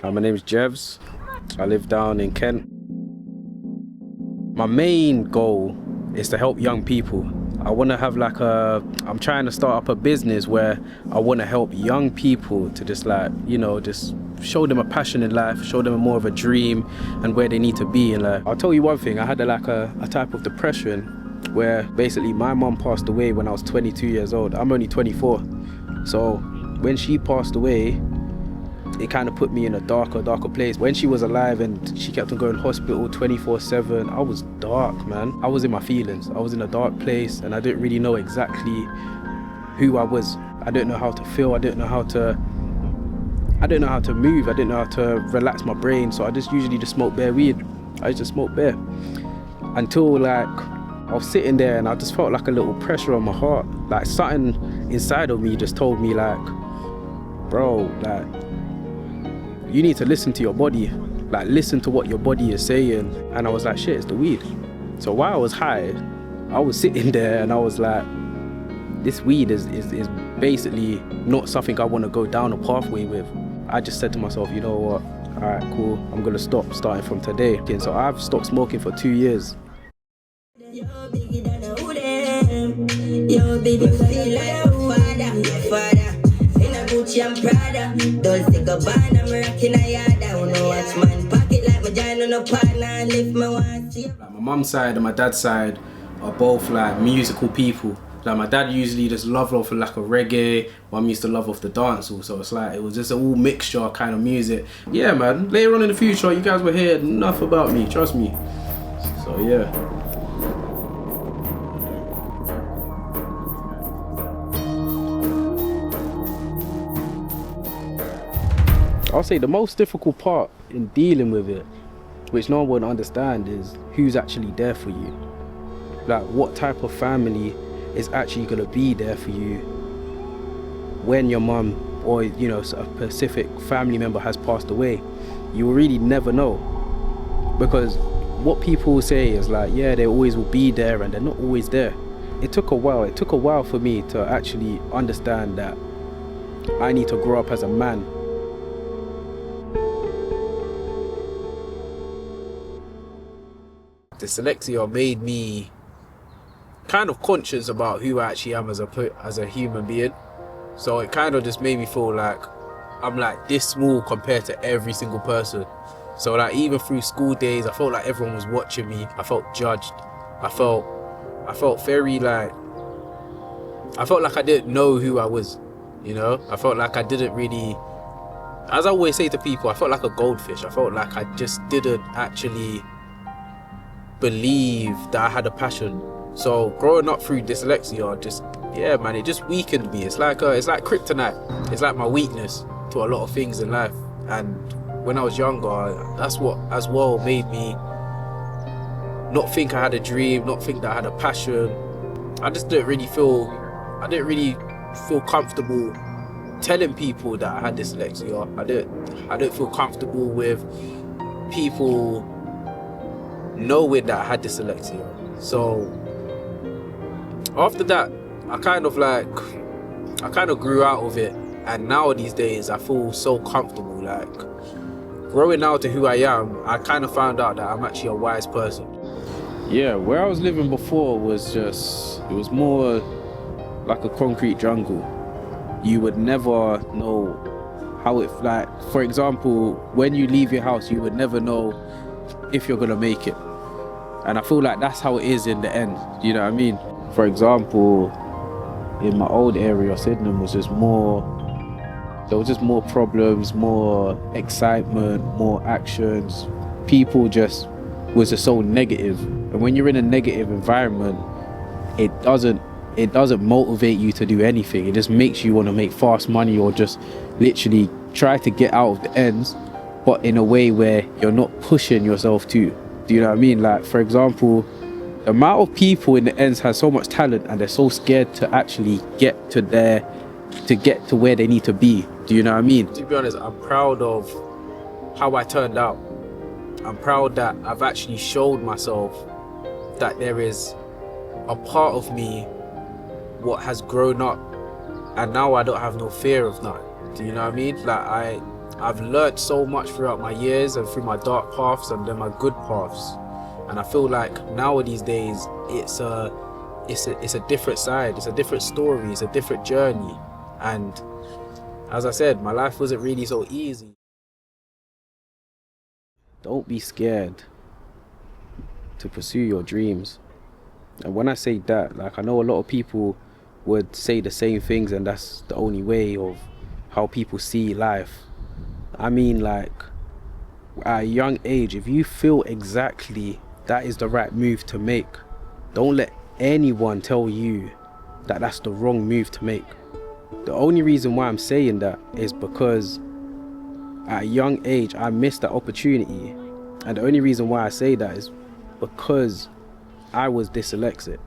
My name is Jevz. I live down in Kent. My main goal is to help young people. I want to have I'm trying to start up a business where I want to help young people to just just show them a passion in life, show them more of a dream and where they need to be in life. I'll tell you one thing, I had a type of depression where basically my mom passed away when I was 22 years old. I'm only 24. So when she passed away, it kind of put me in a darker place. When she was alive and she kept on going to hospital 24/7, I was dark, man. I was in my feelings. I was in a dark place and I didn't really know exactly who I was. I didn't know how to feel. I didn't know how to move. I didn't know how to relax my brain. So I usually just smoked bare weed. I just smoked bare. Until I was sitting there and I just felt like a little pressure on my heart. Like something inside of me just told me bro, you need to listen to your body, listen to what your body is saying. And I was like, shit, it's the weed. So while I was high, I was sitting there and I was like, this weed is basically not something I want to go down a pathway with. I just said to myself, you know what, all right, cool, I'm gonna stop starting from today. And so I've stopped smoking for 2 years. I'm Prada, Dolce Gabbana, American Ayada. Wanna watch man pocket like my giant on a partner and lift my watch. My mum's side and my dad's side are both musical people. My dad usually just loved off of a reggae. Mum used to love off the dancehall. So it's it was just an all mixture kind of music. Yeah, man. Later on in the future, you guys will hear enough about me. Trust me. So yeah. I'll say the most difficult part in dealing with it, which no one would understand, is who's actually there for you. What type of family is actually going to be there for you when your mum or a specific family member has passed away. You will really never know, because what people say is yeah, they always will be there, and they're not always there. It took a while for me to actually understand that I need to grow up as a man. Dyslexia made me kind of conscious about who I actually am as a human being. So it kind of just made me feel like I'm this small compared to every single person. So even through school days, I felt like everyone was watching me. I felt judged. I felt very I felt like I didn't know who I was, I felt like I didn't really, as I always say to people, I felt like a goldfish. I felt like I just didn't actually believe that I had a passion. So growing up through dyslexia, it just weakened me. It's like kryptonite. It's like my weakness to a lot of things in life. And when I was younger, that's what as well made me not think I had a dream, not think that I had a passion. I didn't really feel comfortable telling people that I had dyslexia. I didn't feel comfortable with people knowing that I had dyslexia. So after that, I kind of grew out of it, and now these days I feel so comfortable. Growing out to who I am, I kind of found out that I'm actually a wise person. Yeah, where I was living before was it was more like a concrete jungle. You would never know how it, for example, when you leave your house, you would never know if you're gonna make it. And I feel like that's how it is in the end, you know what I mean? For example, in my old area, Sydenham was there was just more problems, more excitement, more actions. People was just so negative. And when you're in a negative environment, it doesn't motivate you to do anything. It just makes you want to make fast money or just literally try to get out of the ends, but in a way where you're not pushing yourself to. Do you know what I mean? For example, the amount of people in the ends has so much talent and they're so scared to actually get to where they need to be. Do you know what I mean? To be honest, I'm proud of how I turned out. I'm proud that I've actually showed myself that there is a part of me what has grown up, and now I don't have no fear of that. Do you know what I mean? I've learned so much throughout my years and through my dark paths and then my good paths. And I feel like nowadays days it's a different side, it's a different story, it's a different journey. And as I said, my life wasn't really so easy. Don't be scared to pursue your dreams. And when I say that, like, I know a lot of people would say the same things and that's the only way of how people see life. I mean, like, at a young age, if you feel exactly that is the right move to make, don't let anyone tell you that that's the wrong move to make. The only reason why I'm saying that is because at a young age I missed that opportunity, and the only reason why I say that is because I was dyslexic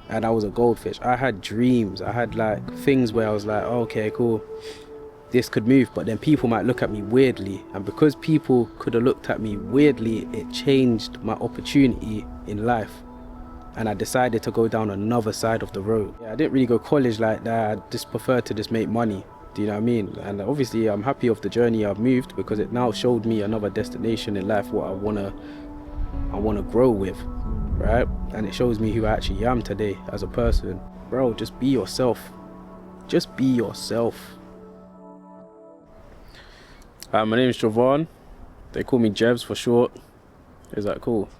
and I was a goldfish. I had dreams, I had like things where I was like, oh, okay, cool, this could move, but then people might look at me weirdly, and because people could have looked at me weirdly, it changed my opportunity in life, and I decided to go down another side of the road. Yeah, I didn't really go college like that. I just preferred to just make money. Do you know what I mean? And obviously I'm happy of the journey I've moved, because it now showed me another destination in life, what I wanna grow with, right? And it shows me who I actually am today as a person. Bro, just be yourself. Just be yourself. My name is Javon. They call me Jevz for short. Is that cool?